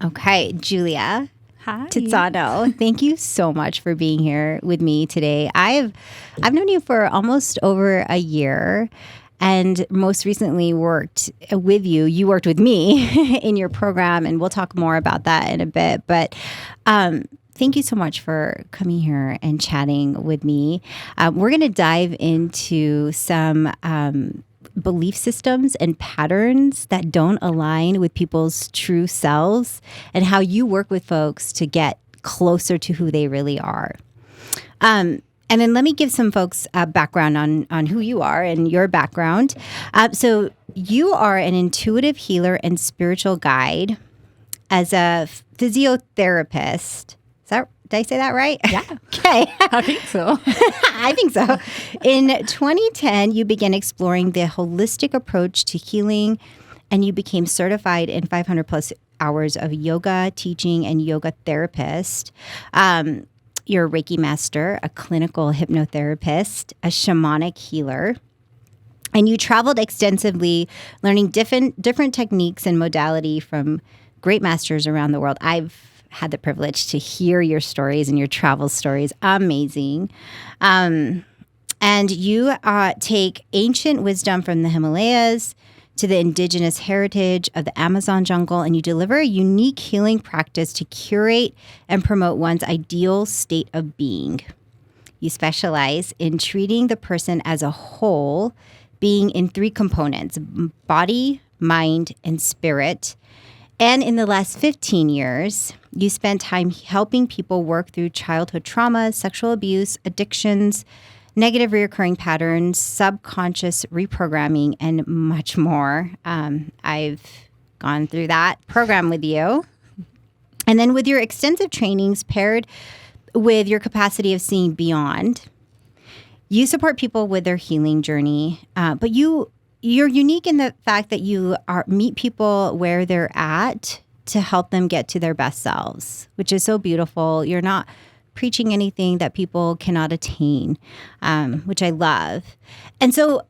Okay, Giulia Hi. Tizzano, thank you so much for being here with me today. I've known you for almost over a year, and most recently worked with you. You worked with me in your program, and we'll talk more about that in a bit. But thank you so much for coming here and chatting with me. We're going to dive into some belief systems and patterns that don't align with people's true selves and how you work with folks to get closer to who they really are. And then let me give some folks a background on who you are and your background. So you are an intuitive healer and spiritual guide as a physiotherapist. Did I say that right? Yeah. Okay. I think so. I think so. In 2010, you began exploring the holistic approach to healing, and you became certified in 500 plus hours of yoga teaching and yoga therapist. You're a Reiki master, a clinical hypnotherapist, a shamanic healer. And you traveled extensively, learning different techniques and modality from great masters around the world. I've had the privilege to hear your stories and your travel stories. Amazing. And you take ancient wisdom from the Himalayas to the indigenous heritage of the Amazon jungle, and you deliver a unique healing practice to curate and promote one's ideal state of being. You specialize in treating the person as a whole, being in three components: body, mind, and spirit. And in the last 15 years, you spent time helping people work through childhood trauma, sexual abuse, addictions, negative reoccurring patterns, subconscious reprogramming, and much more. I've gone through that program with you. And then with your extensive trainings paired with your capacity of seeing beyond, you support people with their healing journey. But you're unique in the fact that you meet people where they're at to help them get to their best selves, which is so beautiful. You're not preaching anything that people cannot attain, which I love. And so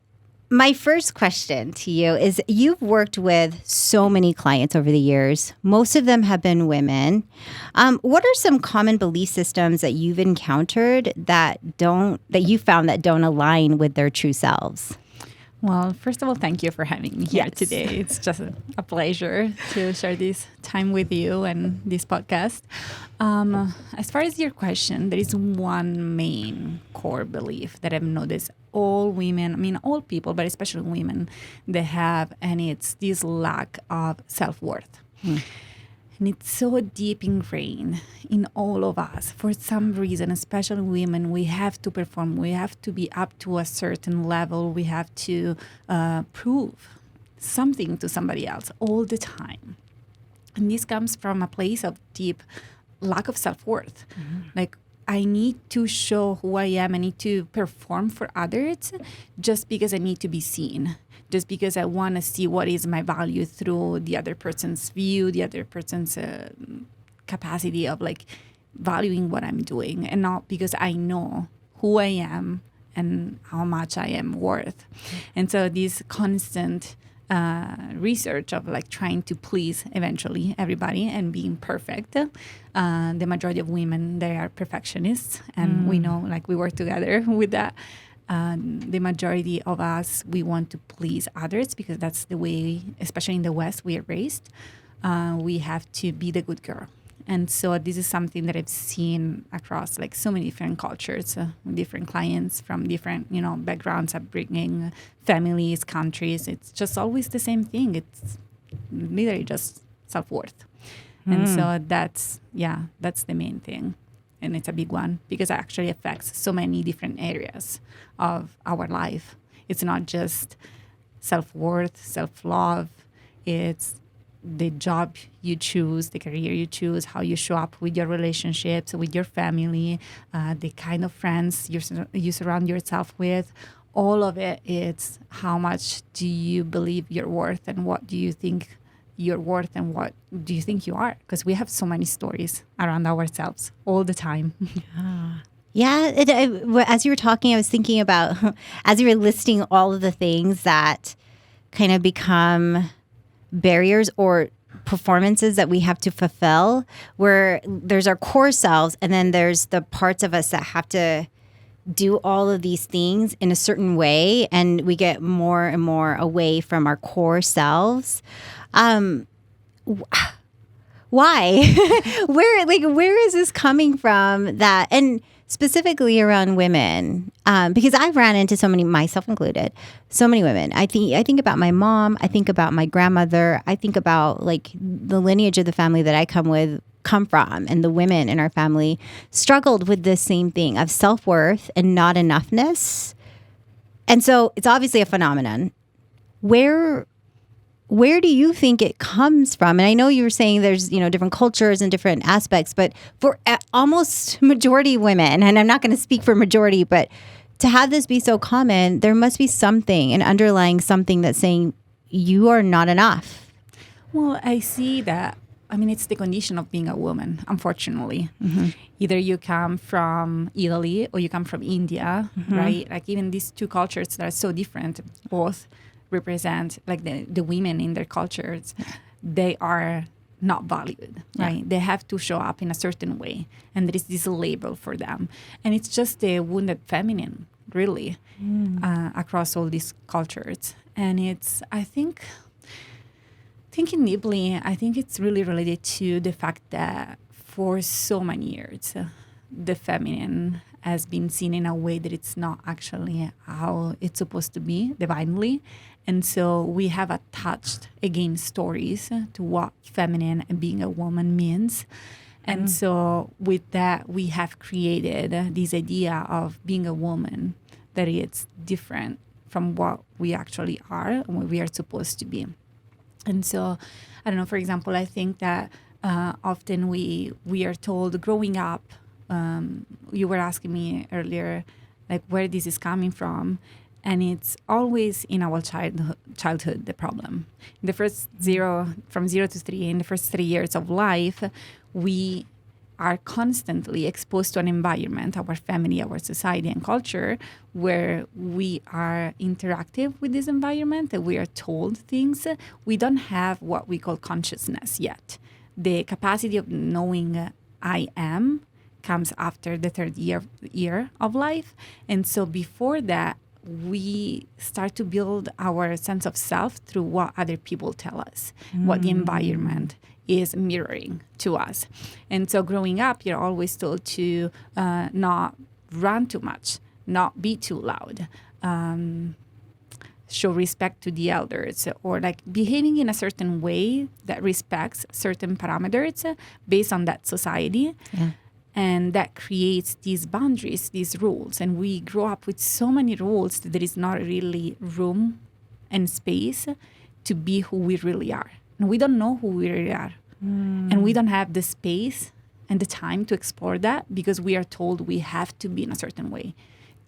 my first question to you is, you've worked with so many clients over the years. Most of them have been women. What are some common belief systems that you've encountered that you found that don't align with their true selves? Well, first of all, thank you for having me here today. It's just a pleasure to share this time with you and this podcast. As far as your question, there is one main core belief that I've noticed all women, all people, but especially women, they have, and it's this lack of self-worth. And it's so deep ingrained in all of us. For some reason, especially women, we have to perform. We have to be up to a certain level. We have to prove something to somebody else all the time. And this comes from a place of deep lack of self-worth. Like, I need to show who I am. I need to perform for others just because I need to be seen. Just because I want to see what is my value through the other person's view, the other person's capacity of valuing what I'm doing, and not because I know who I am and how much I am worth. And so this constant research of trying to please eventually everybody and being perfect. The majority of women, they are perfectionists, and we know we work together with that. The majority of us, we want to please others because that's the way, especially in the West, we are raised. We have to be the good girl. And so this is something that I've seen across so many different cultures, different clients from different, backgrounds, upbringing, families, countries. It's just always the same thing. It's literally just self-worth. And so that's the main thing. And it's a big one because it actually affects so many different areas of our life. It's not just self-worth, self-love. It's the job you choose, the career you choose, how you show up with your relationships, with your family, the kind of friends you surround yourself with. All of it, it's how much do you believe you're worth, and what do you think you're worth, and what do you think you are? Because we have so many stories around ourselves all the time. Yeah. As you were talking, I was thinking about, as you were listing all of the things that kind of become barriers or performances that we have to fulfill, where there's our core selves, and then there's the parts of us that have to do all of these things in a certain way, and we get more and more away from our core selves. Why? where is this coming from? That, and specifically around women, because I've ran into so many, myself included, so many women. I think about my mom. I think about my grandmother. I think about like the lineage of the family that I come from, and the women in our family struggled with this same thing of self-worth and not enoughness. And so it's obviously a phenomenon. Where do you think it comes from? And I know you were saying there's, different cultures and different aspects, but for almost majority women, and I'm not going to speak for majority, but to have this be so common, there must be something, an underlying something that's saying you are not enough. Well, I see that. I mean, it's the condition of being a woman, unfortunately. Mm-hmm. Either you come from Italy or you come from India, mm-hmm. right? Like even these two cultures that are so different, both represent like the women in their cultures. They are not valued, right? Yeah. They have to show up in a certain way, and there is this label for them. And it's just the wounded feminine, really, across all these cultures. And it's, I think, thinking deeply, I think it's really related to the fact that for so many years, the feminine has been seen in a way that it's not actually how it's supposed to be, divinely. And so we have attached, again, stories to what feminine and being a woman means. And so with that, we have created this idea of being a woman that it's different from what we actually are and what we are supposed to be. And so, I don't know, for example, I think that often we are told growing up, you were asking me earlier, like where this is coming from. And it's always in our childhood, the problem. In the first from 0 to 3, in the first 3 years of life, we are constantly exposed to an environment, our family, our society and culture, where we are interactive with this environment, and we are told things. We don't have what we call consciousness yet. The capacity of knowing I am comes after the third year of life. And so before that, we start to build our sense of self through what other people tell us, what the environment is mirroring to us. And so growing up, you're always told to not run too much, not be too loud, show respect to the elders, or like behaving in a certain way that respects certain parameters based on that society. Yeah. And that creates these boundaries, these rules. And we grow up with so many rules that there is not really room and space to be who we really are. And we don't know who we really are. And we don't have the space and the time to explore that because we are told we have to be in a certain way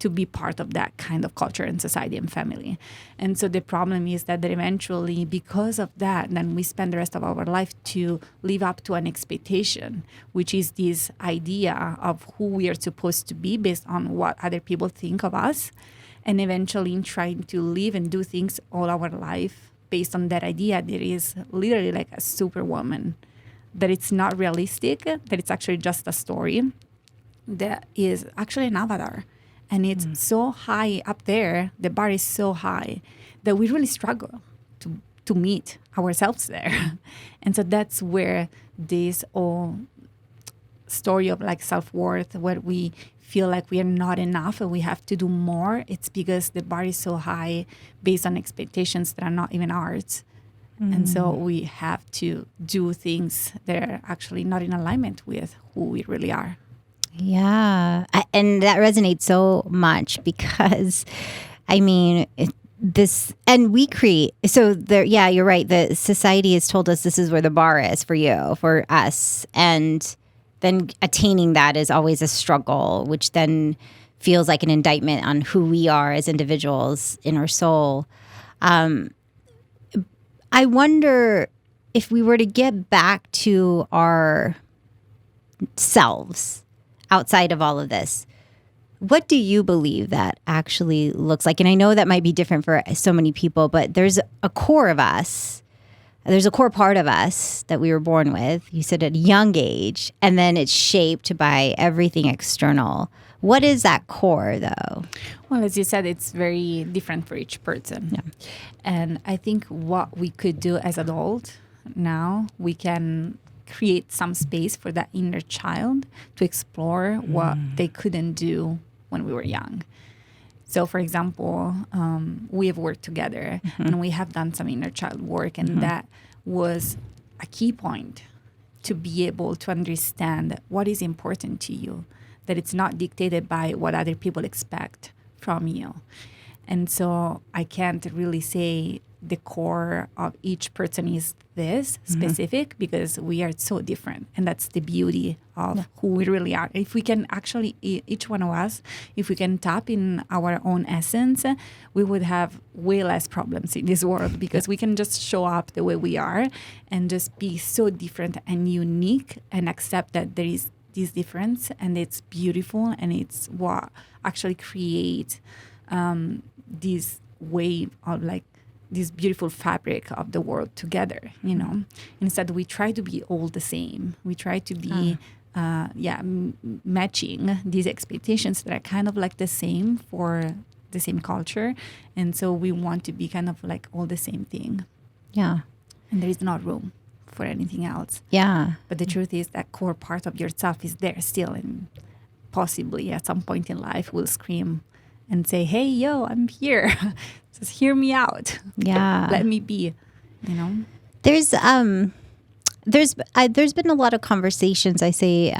to be part of that kind of culture and society and family. And so the problem is that eventually, because of that, then we spend the rest of our life to live up to an expectation, which is this idea of who we are supposed to be based on what other people think of us. And eventually in trying to live and do things all our life based on that idea, there is literally like a superwoman, that it's not realistic, that it's actually just a story, that is actually an avatar. And it's so high up there, the bar is so high, that we really struggle to meet ourselves there. And so that's where this whole story of like self-worth, where we feel like we are not enough and we have to do more, it's because the bar is so high based on expectations that are not even ours. And so we have to do things that are actually not in alignment with who we really are. Yeah. And that resonates so much because, I mean, and we create, so there, yeah, you're right. The society has told us this is where the bar is for you, for us. And then attaining that is always a struggle, which then feels like an indictment on who we are as individuals in our soul. I wonder if we were to get back to our selves outside of all of this, what do you believe that actually looks like? And I know that might be different for so many people, but there's a core of us there's a core part of us that we were born with, you said at a young age, and then it's shaped by everything external. What is that core, though? Well, as you said, it's very different for each person. Yeah. And I think what we could do as adults now, we can create some space for that inner child to explore what they couldn't do when we were young. So, for example, we have worked together and we have done some inner child work, and that was a key point to be able to understand what is important to you, that it's not dictated by what other people expect from you. And so I can't really say the core of each person is this specific, because we are so different. And that's the beauty of who we really are. If we can actually, each one of us, if we can tap in our own essence, we would have way less problems in this world, because we can just show up the way we are and just be so different and unique and accept that there is this difference, and it's beautiful, and it's what actually creates this wave of like this beautiful fabric of the world together, you know. Instead, we try to be all the same. We try to be, matching these expectations that are kind of like the same for the same culture. And so we want to be kind of like all the same thing. Yeah. And there is not room for anything else. Yeah. But the truth is that core part of yourself is there still, and possibly at some point in life will scream and say, hey, yo, I'm here. Just hear me out. Yeah. Let me be, you know. There's been a lot of conversations, I say,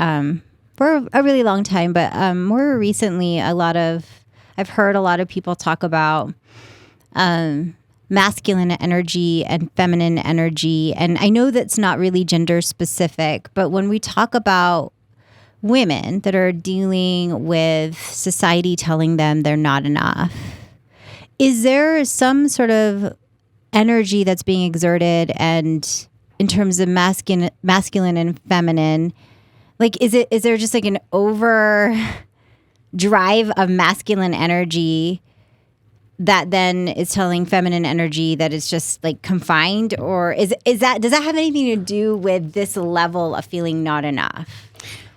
for a really long time, but more recently, I've heard a lot of people talk about masculine energy and feminine energy. And I know that's not really gender specific, but when we talk about women that are dealing with society telling them they're not enough, is there some sort of energy that's being exerted, and in terms of masculine and feminine, like is there just like an over drive of masculine energy that then is telling feminine energy that it's just like confined, or does that have anything to do with this level of feeling not enough?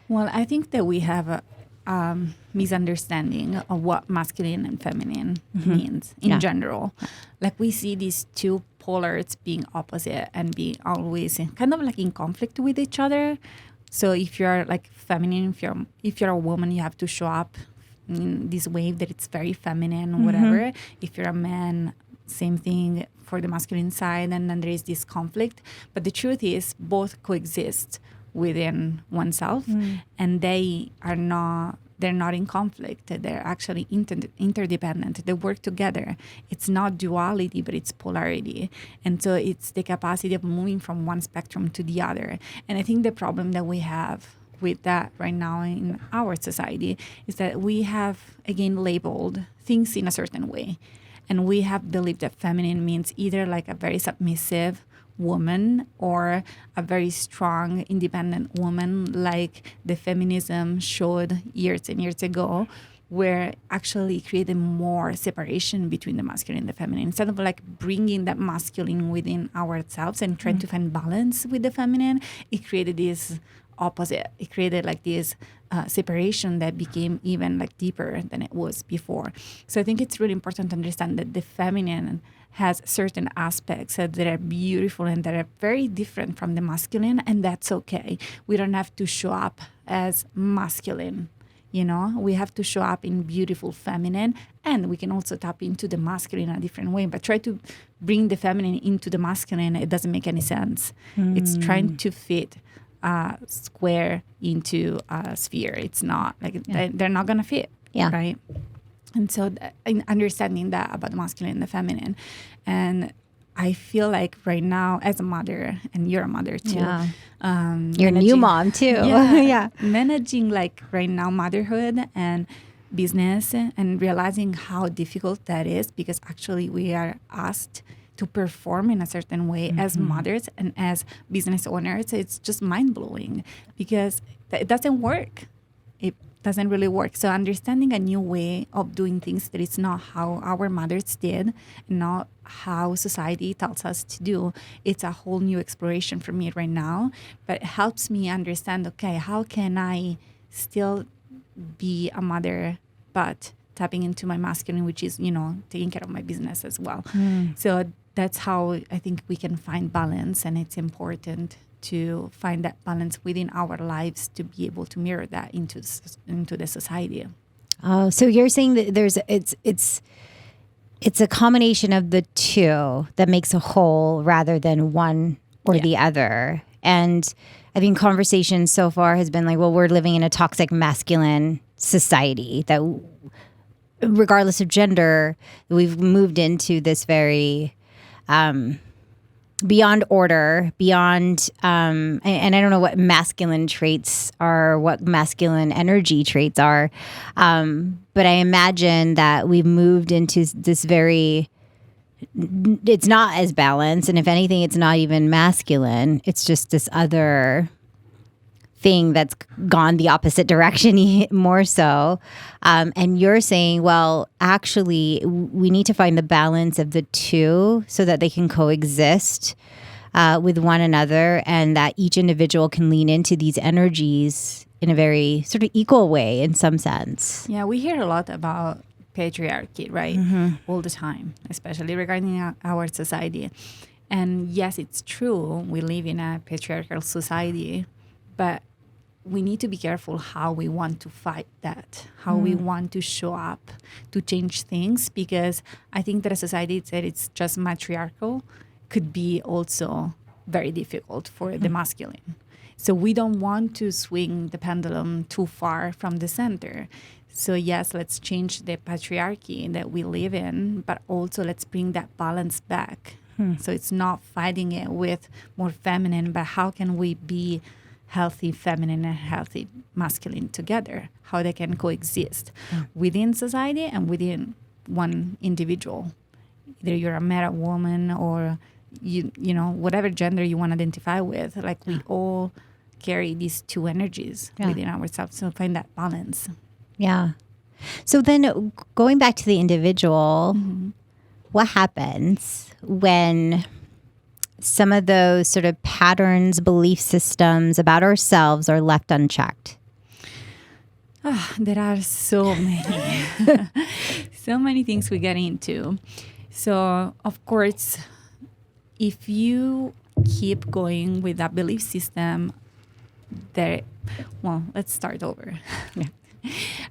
Well, I think that we have a misunderstanding of what masculine and feminine means in general. Like we see these two polars being opposite and being always kind of like in conflict with each other. So if you're like feminine, if you're a woman, you have to show up in this wave that it's very feminine or whatever. If you're a man, same thing for the masculine side, and then there is this conflict. But the truth is both coexist within oneself, and they're not in conflict. They're actually interdependent. They work together. It's not duality, but it's polarity. And so it's the capacity of moving from one spectrum to the other. And I think the problem that we have with that right now in our society is that we have, again, labeled things in a certain way. And we have believed that feminine means either like a very submissive woman or a very strong, independent woman, like the feminism showed years and years ago, where actually created more separation between the masculine and the feminine. Instead of like bringing that masculine within ourselves and trying to find balance with the feminine, it created this opposite. It created like this separation that became even like deeper than it was before. So I think it's really important to understand that the feminine has certain aspects that are beautiful and that are very different from the masculine, and that's okay. We don't have to show up as masculine, you know? We have to show up in beautiful feminine, and we can also tap into the masculine in a different way. But try to bring the feminine into the masculine, it doesn't make any sense. It's trying to fit a square into a sphere. It's not, like, they're not going to fit, right? And so understanding that about the masculine and the feminine. And I feel like right now, as a mother, and you're a mother too. You're a new mom too. Managing like right now motherhood and business, and realizing how difficult that is, because actually we are asked to perform in a certain way as mothers and as business owners. It's just mind-blowing because it doesn't work. doesn't really work. So understanding a new way of doing things that is not how our mothers did, not how society tells us to do, it's a whole new exploration for me right now. But it helps me understand, okay, how can I still be a mother, but tapping into my masculine, which is, taking care of my business as well. So that's how I think we can find balance, and it's important to find that balance within our lives to be able to mirror that into the society. Oh, so you're saying that it's a combination of the two that makes a whole rather than one or the other. And I think conversation so far has been like, well, we're living in a toxic masculine society that, regardless of gender, we've moved into this very beyond order, beyond, and I don't know what masculine traits are, what masculine energy traits are, but I imagine that we've moved into this very, it's not as balanced, and if anything, it's not even masculine. It's just this other thing that's gone the opposite direction more so. And you're saying, well, actually, we need to find the balance of the two so that they can coexist with one another, and that each individual can lean into these energies in a very sort of equal way in some sense. Yeah, we hear a lot about patriarchy, right? All the time, especially regarding our society. And yes, it's true. We live in a patriarchal society, but we need to be careful how we want to fight that, how we want to show up to change things, because I think that a society that it's just matriarchal could be also very difficult for the masculine. So we don't want to swing the pendulum too far from the center. So yes, let's change the patriarchy that we live in, but also let's bring that balance back. So it's not fighting it with more feminine, but how can we be healthy feminine and healthy masculine together, how they can coexist within society and within one individual. Either you're a man or woman, or you know, whatever gender you want to identify with, like we all carry these two energies within ourselves. So find that balance. Yeah. So then going back to the individual, what happens when some of those sort of patterns, belief systems about ourselves are left unchecked? There are so many, so many things we get into. So, of course, if you keep going with that belief system, let's start over.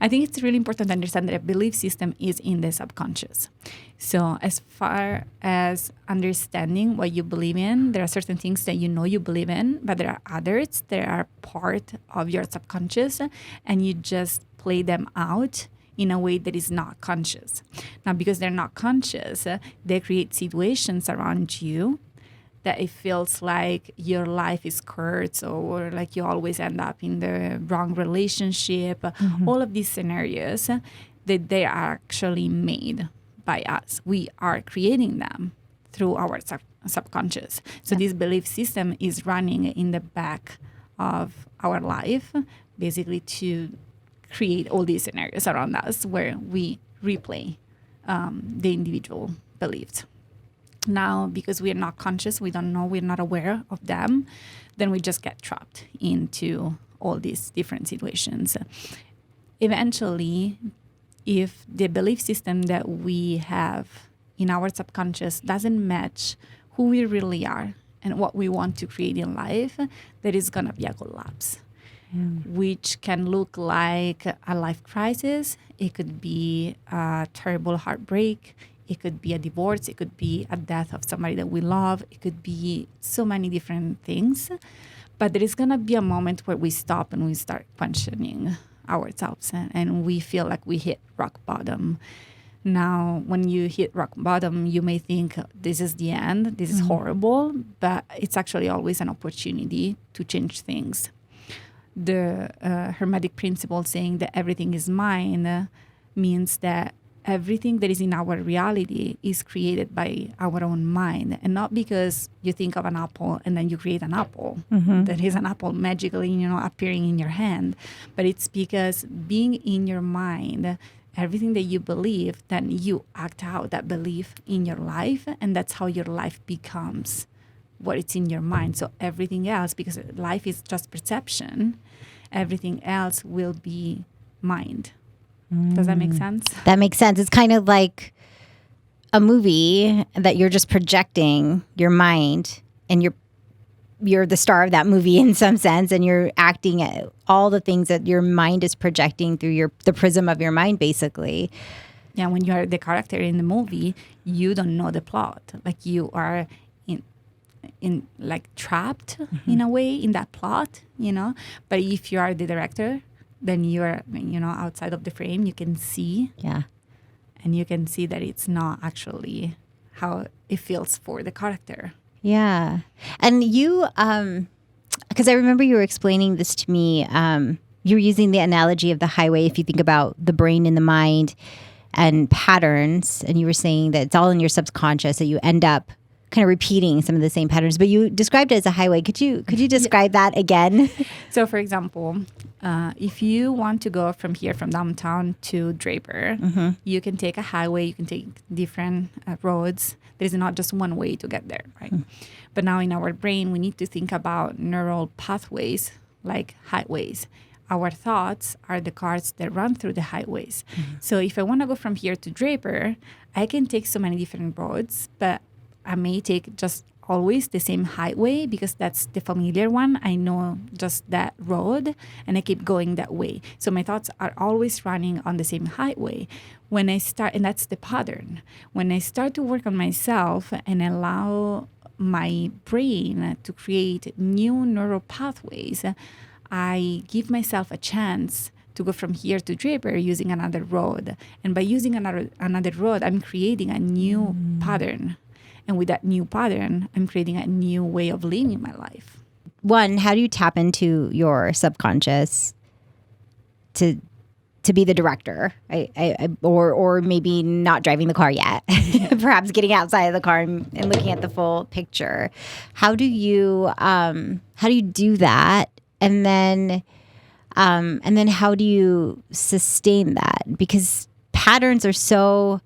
I think it's really important to understand that a belief system is in the subconscious. So as far as understanding what you believe in, there are certain things that you know you believe in, but there are others that are part of your subconscious, and you just play them out in a way that is not conscious. Now, because they're not conscious, they create situations around you that it feels like your life is cursed, or like you always end up in the wrong relationship. All of these scenarios that they are actually made by us. We are creating them through our subconscious. So this belief system is running in the back of our life, basically to create all these scenarios around us where we replay the individual beliefs. Now, because we are not conscious, we don't know, we're not aware of them, then we just get trapped into all these different situations. Eventually, if the belief system that we have in our subconscious doesn't match who we really are and what we want to create in life, there is going to be a collapse, which can look like a life crisis. It could be a terrible heartbreak. It could be a divorce. It could be a death of somebody that we love. It could be so many different things. But there is going to be a moment where we stop and we start questioning ourselves, and we feel like we hit rock bottom. Now, when you hit rock bottom, you may think this is the end, this is horrible, but it's actually always an opportunity to change things. The Hermetic principle saying that everything is mine means that everything that is in our reality is created by our own mind, and not because you think of an apple and then you create an apple. That is an apple magically, appearing in your hand. But it's because being in your mind, everything that you believe, then you act out that belief in your life, and that's how your life becomes what it's in your mind. So everything else, because life is just perception, everything else will be mind. Does that make sense? That makes sense. It's kind of like a movie that you're just projecting your mind, and you're the star of that movie in some sense, and you're acting at all the things that your mind is projecting through the prism of your mind, basically. Yeah, when you are the character in the movie, you don't know the plot. Like, you are in like trapped in a way in that plot, But if you are the director, then you're, outside of the frame, you can see. Yeah. And you can see that it's not actually how it feels for the character. Yeah. And you, because I remember you were explaining this to me, you were using the analogy of the highway. If you think about the brain and the mind and patterns, and you were saying that it's all in your subconscious, that you end up kind of repeating some of the same patterns, but you described it as a highway. Could you describe that again? So, for example, if you want to go from downtown to Draper, you can take a highway, you can take different roads. There is not just one way to get there, right? But now in our brain, we need to think about neural pathways like highways. Our thoughts are the cars that run through the highways. So if I want to go from here to Draper, I can take so many different roads, but I may take just always the same highway because that's the familiar one. I know just that road, and I keep going that way. So my thoughts are always running on the same highway. When I start, and that's the pattern, when I start to work on myself and allow my brain to create new neural pathways, I give myself a chance to go from here to Draper using another road. And by using another road, I'm creating a new pattern. And with that new pattern, I'm creating a new way of living my life. One, how do you tap into your subconscious to be the director, or maybe not driving the car yet, perhaps getting outside of the car and looking at the full picture? How do you do that, and then how do you sustain that? Because patterns are so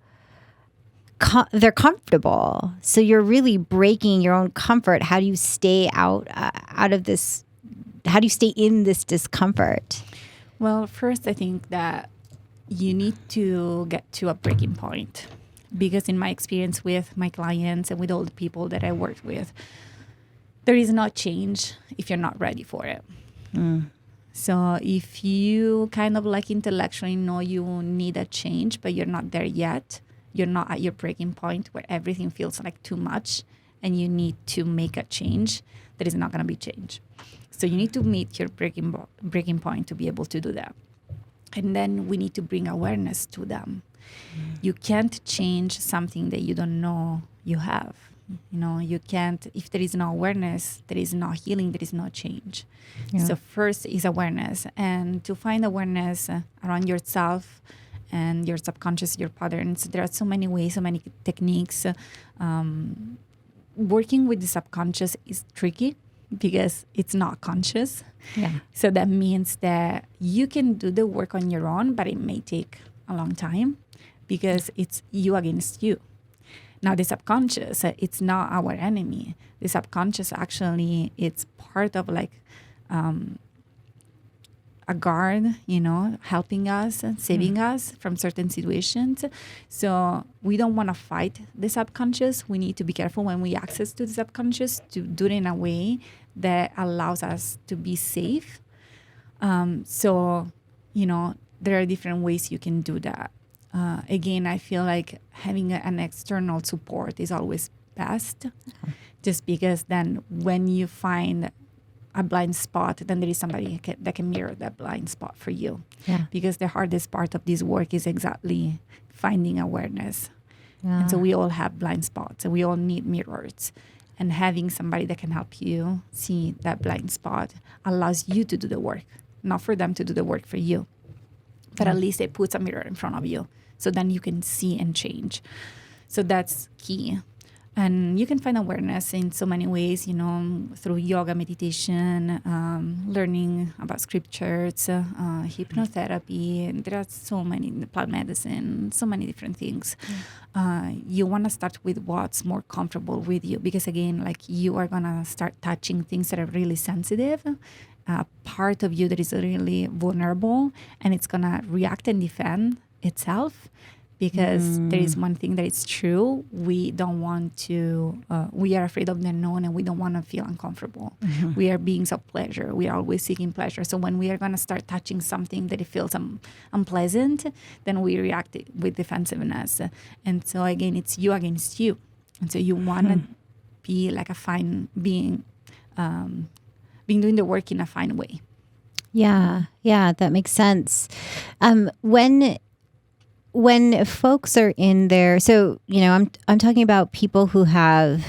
they're comfortable, so you're really breaking your own comfort. How do you stay out of this? How do you stay in this discomfort? Well, first, I think that you need to get to a breaking point, because in my experience with my clients and with all the people that I work with, there is no change if you're not ready for it. So if you kind of like intellectually know you need a change, but you're not there yet, you're not at your breaking point where everything feels like too much and you need to make a change, that is not going to be change. So you need to meet your breaking point to be able to do that. And then we need to bring awareness to them. You can't change something that you don't know you have. You can't, if there is no awareness, there is no healing, there is no change. Yeah. So first is awareness. And to find awareness around yourself and your subconscious, your patterns, there are so many ways, so many techniques. Working with the subconscious is tricky because it's not conscious. Yeah. So that means that you can do the work on your own, but it may take a long time because it's you against you. Now, the subconscious, it's not our enemy. The subconscious, actually, it's part of like a guard, helping us, saving us from certain situations. So we don't want to fight the subconscious. We need to be careful when we access to the subconscious to do it in a way that allows us to be safe. So, there are different ways you can do that. Again, I feel like having an external support is always best, just because then when you find a blind spot, then there is somebody that can mirror that blind spot for you. Yeah. Because the hardest part of this work is exactly finding awareness. Yeah. And so we all have blind spots and we all need mirrors. And having somebody that can help you see that blind spot allows you to do the work, not for them to do the work for you. but at least it puts a mirror in front of you. So then you can see and change. So that's key. And you can find awareness in so many ways, through yoga, meditation, learning about scriptures, hypnotherapy. And there are so many, plant medicine, so many different things. You want to start with what's more comfortable with you, because again, like, you are going to start touching things that are really sensitive, part of you that is really vulnerable, and it's going to react and defend itself. Because there is one thing that is true, we don't want to, we are afraid of the unknown, and we don't want to feel uncomfortable. We are beings of pleasure. We are always seeking pleasure. So when we are going to start touching something that it feels unpleasant, then we react with defensiveness. And so again, it's you against you. And so you want to be like a fine being, being doing the work in a fine way. Yeah, that makes sense. When folks are in there, so I'm talking about people who have,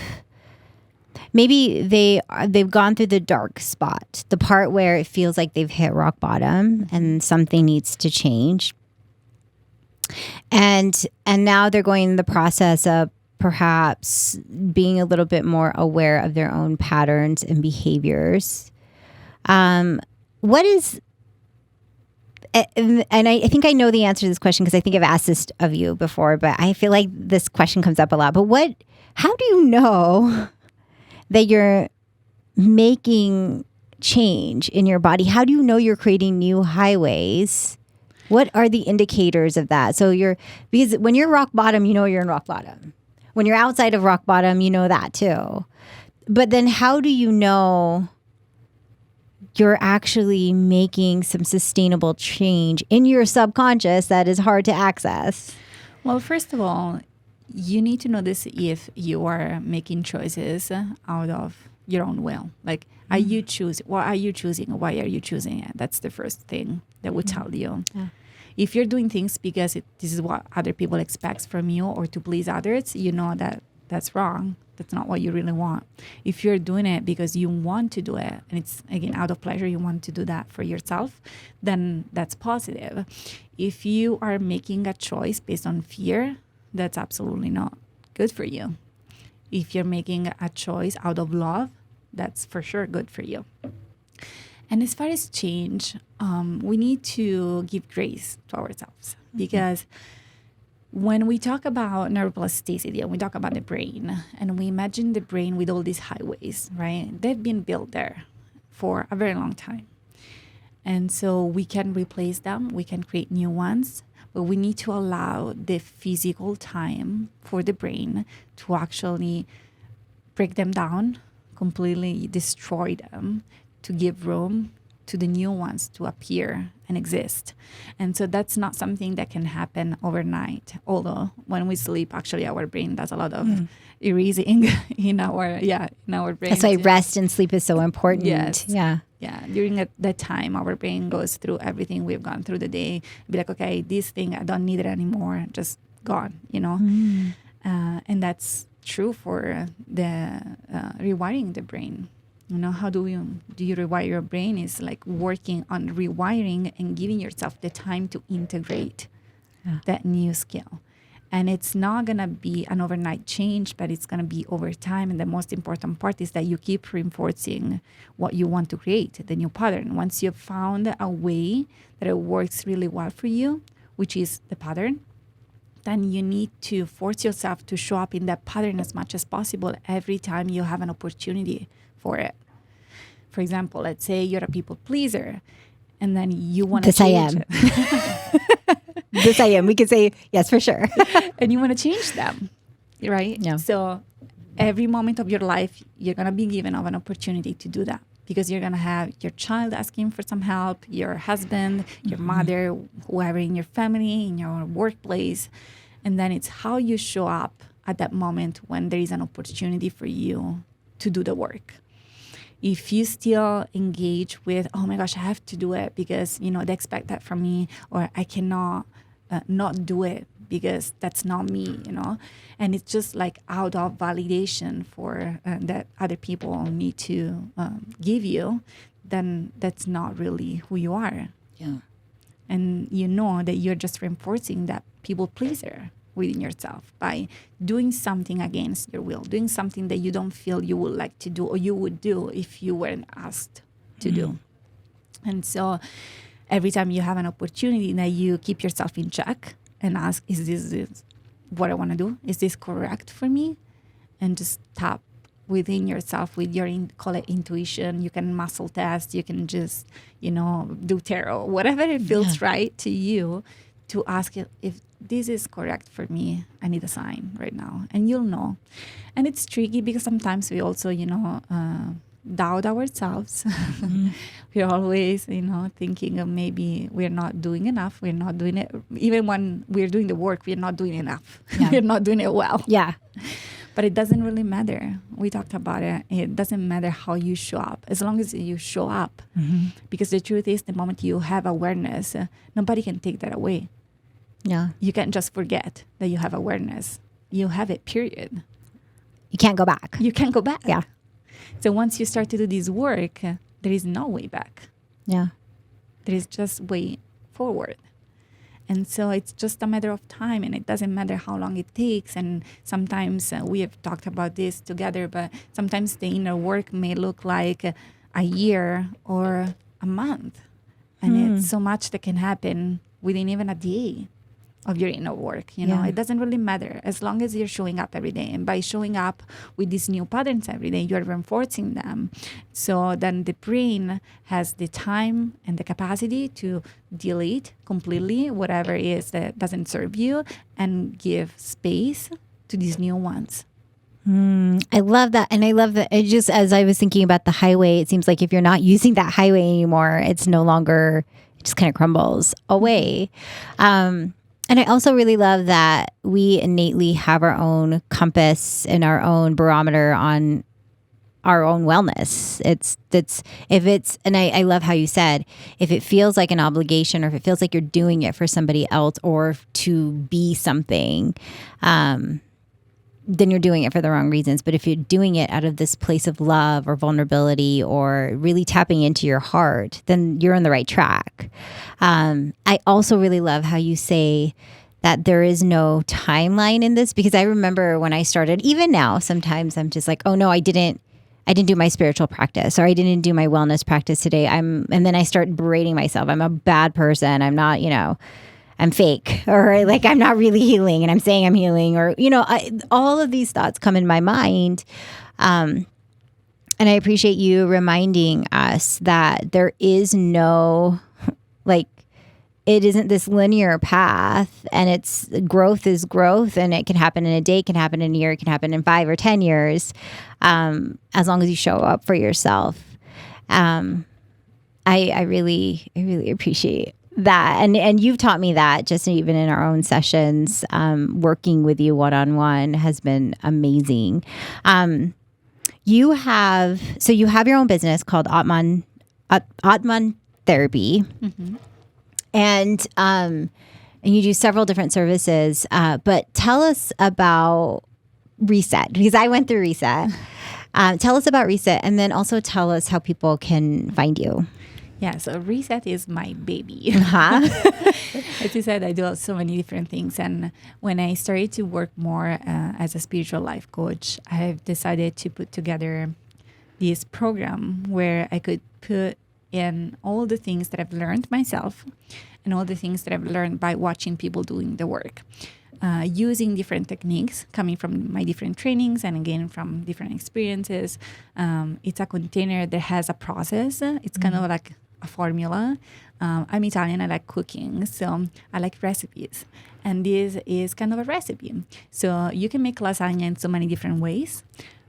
maybe they've gone through the dark spot, the part where it feels like they've hit rock bottom and something needs to change, and now they're going the process of perhaps being a little bit more aware of their own patterns and behaviors. What is, and I think I know the answer to this question, because I think I've asked this of you before, but I feel like this question comes up a lot. But how do you know that you're making change in your body? How do you know you're creating new highways? What are the indicators of that? Because when you're rock bottom, you're in rock bottom. When you're outside of rock bottom, you know that too. But then how do you know you're actually making some sustainable change in your subconscious that is hard to access? Well, first of all, you need to notice if you are making choices out of your own will. Like, are you choosing? What are you choosing? Why are you choosing it? That's the first thing that would tell you. Yeah. If you're doing things because this is what other people expect from you, or to please others, you know that that's wrong. That's not what you really want. If you're doing it because you want to do it, and it's, again, out of pleasure, you want to do that for yourself, then that's positive. If you are making a choice based on fear, that's absolutely not good for you. If you're making a choice out of love, that's for sure good for you. And as far as change, we need to give grace to ourselves, because when we talk about neuroplasticity and we talk about the brain, and we imagine the brain with all these highways, right? They've been built there for a very long time. And so we can replace them, we can create new ones, but we need to allow the physical time for the brain to actually break them down, completely destroy them, to give room to the new ones to appear and exist. And so that's not something that can happen overnight. Although when we sleep, actually our brain does a lot of erasing in our brain. That's why rest and sleep is so important. Yes. Yeah. During that time, our brain goes through everything we've gone through the day. Be like, okay, this thing, I don't need it anymore. Just gone, and that's true for the rewiring the brain. How do you rewire your brain? Is like working on rewiring and giving yourself the time to integrate that new skill. And it's not going to be an overnight change, but it's going to be over time. And the most important part is that you keep reinforcing what you want to create, the new pattern. Once you've found a way that it works really well for you, which is the pattern, then you need to force yourself to show up in that pattern as much as possible every time you have an opportunity for it. For example, let's say you're a people pleaser, and then you want to change it. This I am. We could say yes for sure. And you want to change them, right? Yeah. So every moment of your life, you're going to be given of an opportunity to do that, because you're going to have your child asking for some help, your husband, your mother, whoever in your family, in your workplace. And then it's how you show up at that moment when there is an opportunity for you to do the work. If you still engage with, oh my gosh, I have to do it because, they expect that from me, or I cannot not do it because that's not me, and it's just like out of validation for that other people need to give you, then that's not really who you are. Yeah. And you know that you're just reinforcing that people pleaser within yourself by doing something against your will, doing something that you don't feel you would like to do or you would do if you weren't asked to do. And so every time you have an opportunity that you keep yourself in check and ask, is this what I want to do? Is this correct for me? And just tap within yourself with your, call it intuition. You can muscle test. You can just, do tarot, whatever it feels right to you, to ask if this is correct for me. I need a sign right now. And you'll know. And it's tricky because sometimes we also, doubt ourselves. We're always, thinking of maybe we're not doing enough. We're not doing it. Even when we're doing the work, we're not doing enough. Yeah. We're not doing it well. Yeah. But it doesn't really matter. We talked about it. It doesn't matter how you show up, as long as you show up. Because the truth is, the moment you have awareness, nobody can take that away. Yeah. You can't just forget that you have awareness. You have it, period. You can't go back. You can't go back. Yeah. So once you start to do this work, there is no way back. Yeah. There is just way forward. And so it's just a matter of time, and it doesn't matter how long it takes. And sometimes we have talked about this together, but sometimes the inner work may look like a year or a month. And it's so much that can happen within even a day of your inner work. It doesn't really matter as long as you're showing up every day. And by showing up with these new patterns every day, you're reinforcing them. So then the brain has the time and the capacity to delete completely whatever it is that doesn't serve you and give space to these new ones. I love that. And I love that. It just, as I was thinking about the highway, it seems like if you're not using that highway anymore, it's no longer, it just kind of crumbles away. And I also really love that we innately have our own compass and our own barometer on our own wellness. And I love how you said, if it feels like an obligation or if it feels like you're doing it for somebody else or to be something, then you're doing it for the wrong reasons. But if you're doing it out of this place of love or vulnerability or really tapping into your heart, then you're on the right track. I also really love how you say that there is no timeline in this, because I remember when I started, even now, sometimes I'm just like, oh no, I didn't do my spiritual practice, or I didn't do my wellness practice today. And then I start berating myself. I'm a bad person. I'm not, I'm fake, or like I'm not really healing and I'm saying I'm healing, or, all of these thoughts come in my mind. And I appreciate you reminding us that there is no, it isn't this linear path, and it's growth is growth, and it can happen in a day, it can happen in a year, it can happen in 5 or 10 years, as long as you show up for yourself. I really appreciate that. And you've taught me that just even in our own sessions, working with you one-on-one has been amazing. You have your own business called Atman Therapy. And you do several different services, but tell us about Reset, because I went through Reset. Tell us about Reset, and then also tell us how people can find you. Yeah, so Reset is my baby. As you said, I do so many different things. And when I started to work more as a spiritual life coach, I've decided to put together this program where I could put in all the things that I've learned myself and all the things that I've learned by watching people doing the work, using different techniques coming from my different trainings and again from different experiences. It's a container that has a process. It's kind of like a formula. I'm Italian, I like cooking, so I like recipes. And this is kind of a recipe. So you can make lasagna in so many different ways.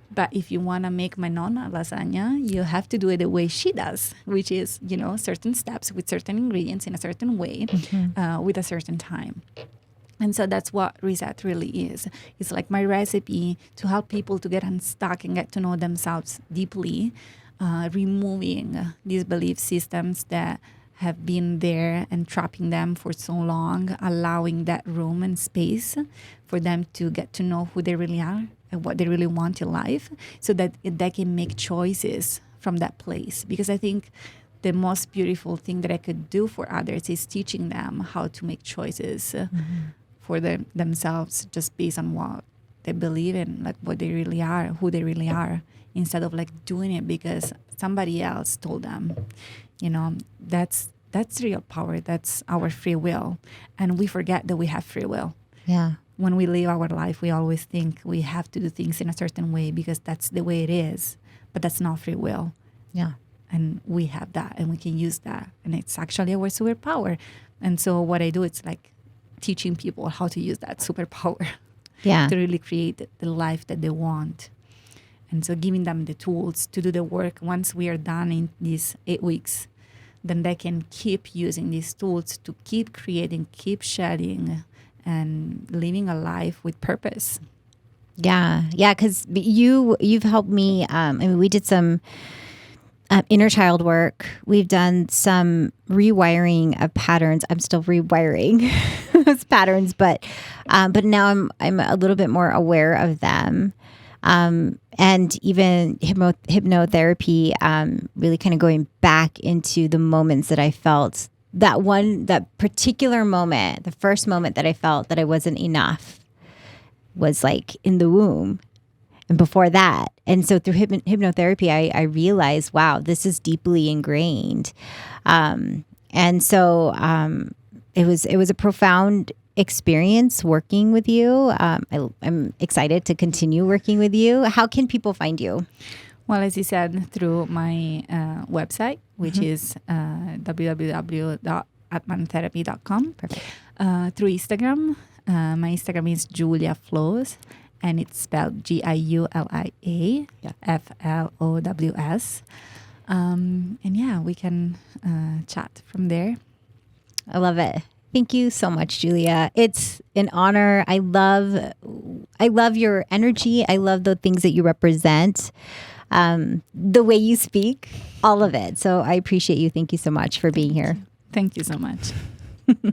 But if you want to make my nonna lasagna, you have to do it the way she does, which is, certain steps with certain ingredients in a certain way, with a certain time. And so that's what Reset really is. It's like my recipe to help people to get unstuck and get to know themselves deeply, removing these belief systems that have been there and trapping them for so long, allowing that room and space for them to get to know who they really are and what they really want in life, so that they can make choices from that place. Because I think the most beautiful thing that I could do for others is teaching them how to make choices for themselves, just based on what they believe in, like what they really are, who they really are, instead of like doing it because somebody else told them. You know, that's real power. That's our free will. And we forget that we have free will. Yeah. When we live our life, we always think we have to do things in a certain way because that's the way it is. But that's not free will. Yeah. And we have that and we can use that. And it's actually our superpower. And so what I do is like teaching people how to use that superpower to really create the life that they want. And so giving them the tools to do the work. Once we are done in these 8 weeks, then they can keep using these tools to keep creating, keep shedding, and living a life with purpose. Yeah. Yeah. Because you've helped me. I mean, we did some inner child work. We've done some rewiring of patterns. I'm still rewiring those patterns, but now I'm a little bit more aware of them. And even hypnotherapy, really kind of going back into the moments that I felt that particular moment, the first moment that I felt that I wasn't enough was like in the womb and before that. And so through hypnotherapy, I realized, wow, this is deeply ingrained. And so it was a profound experience working with you. I'm excited to continue working with you. How can people find you? Well, as you said, through my website, which is www.atmantherapy.com. Perfect. Through Instagram, my Instagram is Giulia Flows, and it's spelled Giulia Flows. And yeah, we can chat from there. I love it. Thank you so much, Giulia. It's an honor. I love your energy. I love the things that you represent, the way you speak, all of it. So I appreciate you. Thank you so much for being here. Thank you so much.